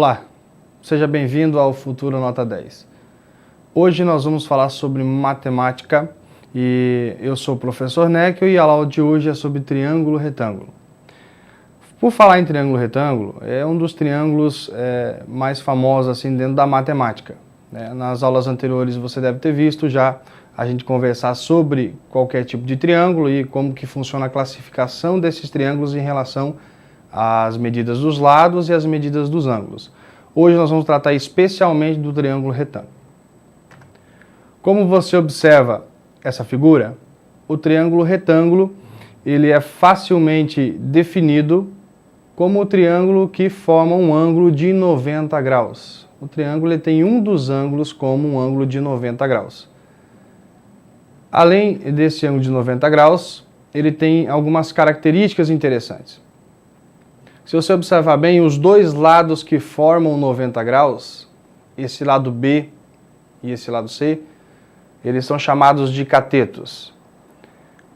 Olá, seja bem-vindo ao Futuro Nota 10. Hoje nós vamos falar sobre matemática e eu sou o professor Néquio e a aula de hoje é sobre triângulo retângulo. Por falar em triângulo retângulo, é um dos triângulos mais famosos assim, dentro da matemática. Nas aulas anteriores você deve ter visto já a gente conversar sobre qualquer tipo de triângulo e como que funciona a classificação desses triângulos em relação às medidas dos lados e as medidas dos ângulos. Hoje nós vamos tratar especialmente do triângulo retângulo. Como você observa essa figura, o triângulo retângulo ele é facilmente definido como o triângulo que forma um ângulo de 90 graus. O triângulo ele tem um dos ângulos como um ângulo de 90 graus. Além desse ângulo de 90 graus, ele tem algumas características interessantes. Se você observar bem, os dois lados que formam 90 graus, esse lado B e esse lado C, eles são chamados de catetos.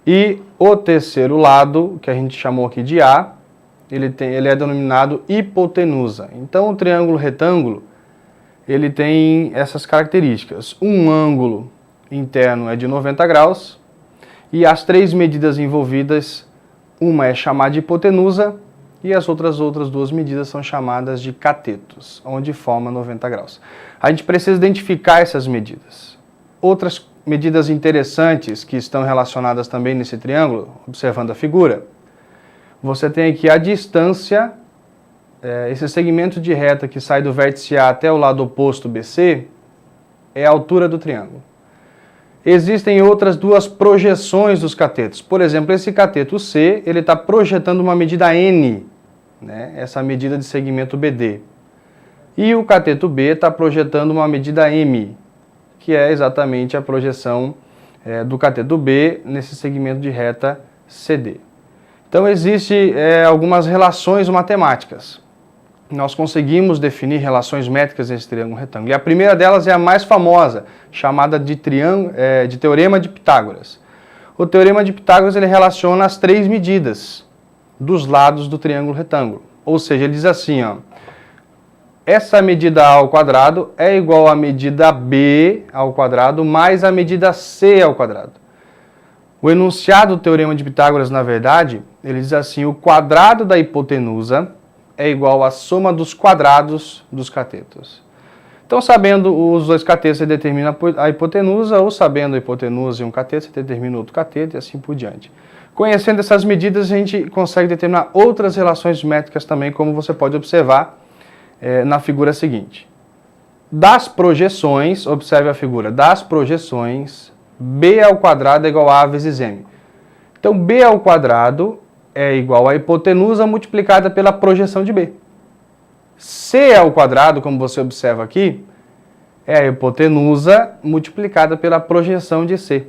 E o terceiro lado, que a gente chamou aqui de A, ele é denominado hipotenusa. Então, o triângulo retângulo, ele tem essas características. Um ângulo interno é de 90 graus e as três medidas envolvidas, uma é chamada de hipotenusa e as outras duas medidas são chamadas de catetos, onde forma 90 graus. A gente precisa identificar essas medidas. Outras medidas interessantes que estão relacionadas também nesse triângulo, observando a figura, você tem aqui a distância, esse segmento de reta que sai do vértice A até o lado oposto BC, é a altura do triângulo. Existem outras duas projeções dos catetos. Por exemplo, esse cateto C, ele está projetando uma medida N, essa medida de segmento BD. E o cateto B está projetando uma medida M, que é exatamente a projeção do cateto B nesse segmento de reta CD. Então, existem algumas relações matemáticas. Nós conseguimos definir relações métricas nesse triângulo retângulo. E a primeira delas é a mais famosa, chamada de Teorema de Pitágoras. O Teorema de Pitágoras ele relaciona as três medidas dos lados do triângulo retângulo. Ou seja, ele diz assim, essa medida A ao quadrado é igual à medida B ao quadrado mais a medida C ao quadrado. O enunciado do Teorema de Pitágoras, na verdade, ele diz assim, o quadrado da hipotenusa é igual à soma dos quadrados dos catetos. Então, sabendo os dois catetos, você determina a hipotenusa, ou sabendo a hipotenusa e um cateto, você determina outro cateto e assim por diante. Conhecendo essas medidas, a gente consegue determinar outras relações métricas também, como você pode observar na figura seguinte. Das projeções, observe a figura, das projeções, B ao quadrado é igual a A vezes M. Então, B ao quadrado é igual a hipotenusa multiplicada pela projeção de B. C ao quadrado, como você observa aqui, é a hipotenusa multiplicada pela projeção de C.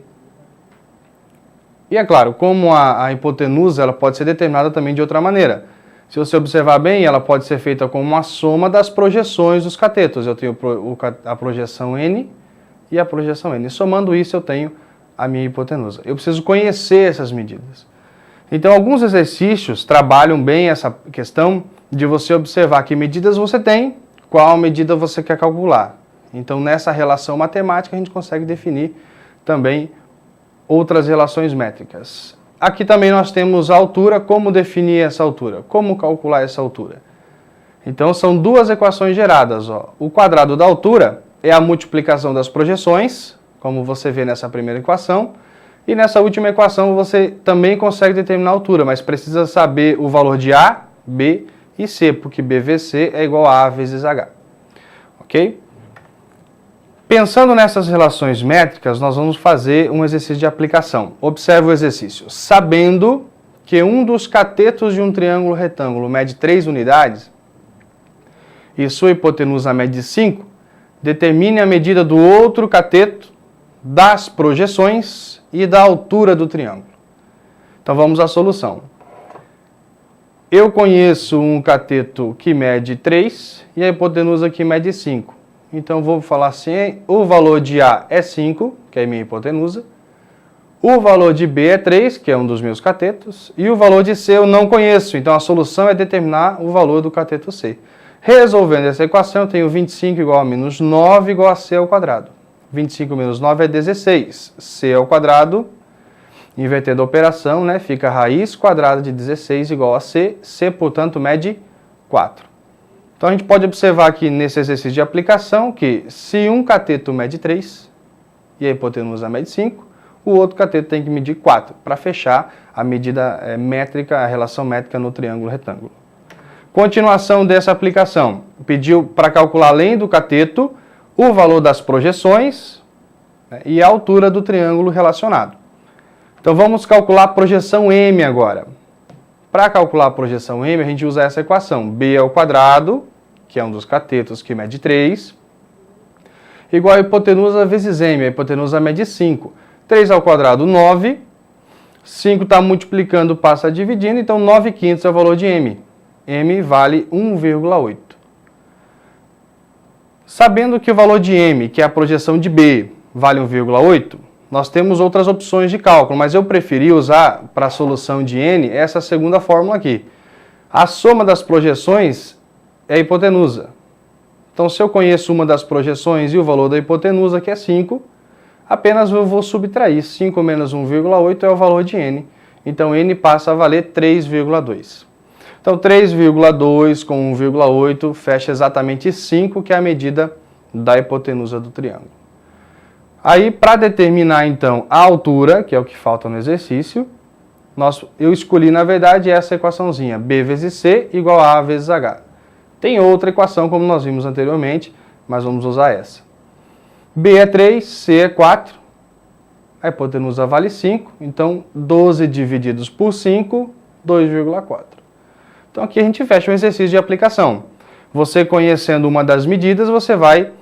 E é claro, como a hipotenusa ela pode ser determinada também de outra maneira. Se você observar bem, ela pode ser feita como uma soma das projeções dos catetos. Eu tenho a projeção N e a projeção N. Somando isso, eu tenho a minha hipotenusa. Eu preciso conhecer essas medidas. Então, alguns exercícios trabalham bem essa questão de você observar que medidas você tem, qual medida você quer calcular. Então, nessa relação matemática, a gente consegue definir também outras relações métricas. Aqui também nós temos a altura, como definir essa altura, como calcular essa altura. Então, são duas equações geradas. O quadrado da altura é a multiplicação das projeções, como você vê nessa primeira equação, e nessa última equação você também consegue determinar a altura, mas precisa saber o valor de A, B e C, porque B vezes C é igual a A vezes H. Ok? Pensando nessas relações métricas, nós vamos fazer um exercício de aplicação. Observe o exercício. Sabendo que um dos catetos de um triângulo retângulo mede 3 unidades e sua hipotenusa mede 5, determine a medida do outro cateto, das projeções e da altura do triângulo. Então vamos à solução. Eu conheço um cateto que mede 3 e a hipotenusa que mede 5. Então vou falar assim, o valor de A é 5, que é a minha hipotenusa, o valor de B é 3, que é um dos meus catetos, e o valor de C eu não conheço, então a solução é determinar o valor do cateto C. Resolvendo essa equação, eu tenho 25 igual a menos 9 igual a c ao quadrado. 25 menos 9 é 16. C ao quadrado, invertendo a operação, né, fica raiz quadrada de 16 igual a c. C, portanto, mede 4. Então, a gente pode observar aqui nesse exercício de aplicação que se um cateto mede 3 e a hipotenusa mede 5, o outro cateto tem que medir 4 para fechar a medida métrica, a relação métrica no triângulo retângulo. Continuação dessa aplicação. Pediu para calcular, além do cateto, o valor das projeções, né, e a altura do triângulo relacionado. Então vamos calcular a projeção M agora. Para calcular a projeção M, a gente usa essa equação. B ao quadrado, que é um dos catetos que mede 3, igual a hipotenusa vezes M. A hipotenusa mede 5. 3 ao quadrado, 9. 5 está multiplicando, passa dividindo, então 9/5 é o valor de M. M vale 1,8. Sabendo que o valor de M, que é a projeção de B, vale 1,8, nós temos outras opções de cálculo, mas eu preferi usar para a solução de N essa segunda fórmula aqui. A soma das projeções é a hipotenusa. Então, se eu conheço uma das projeções e o valor da hipotenusa, que é 5, apenas eu vou subtrair. 5 menos 1,8 é o valor de N. Então, N passa a valer 3,2. Então, 3,2 com 1,8 fecha exatamente 5, que é a medida da hipotenusa do triângulo. Aí, para determinar, então, a altura, que é o que falta no exercício, eu escolhi, na verdade, essa equaçãozinha, B vezes C igual a A vezes H. Tem outra equação, como nós vimos anteriormente, mas vamos usar essa. B é 3, C é 4, a hipotenusa vale 5, então 12 divididos por 5, 2,4. Então aqui a gente fecha um exercício de aplicação. Você conhecendo uma das medidas, você vai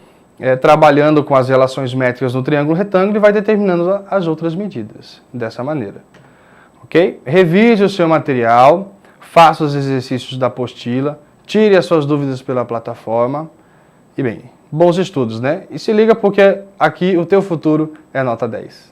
trabalhando com as relações métricas no triângulo retângulo e vai determinando as outras medidas, dessa maneira. Ok? Revise o seu material, faça os exercícios da apostila, tire as suas dúvidas pela plataforma e, bem, bons estudos, né? E se liga porque aqui o teu futuro é nota 10.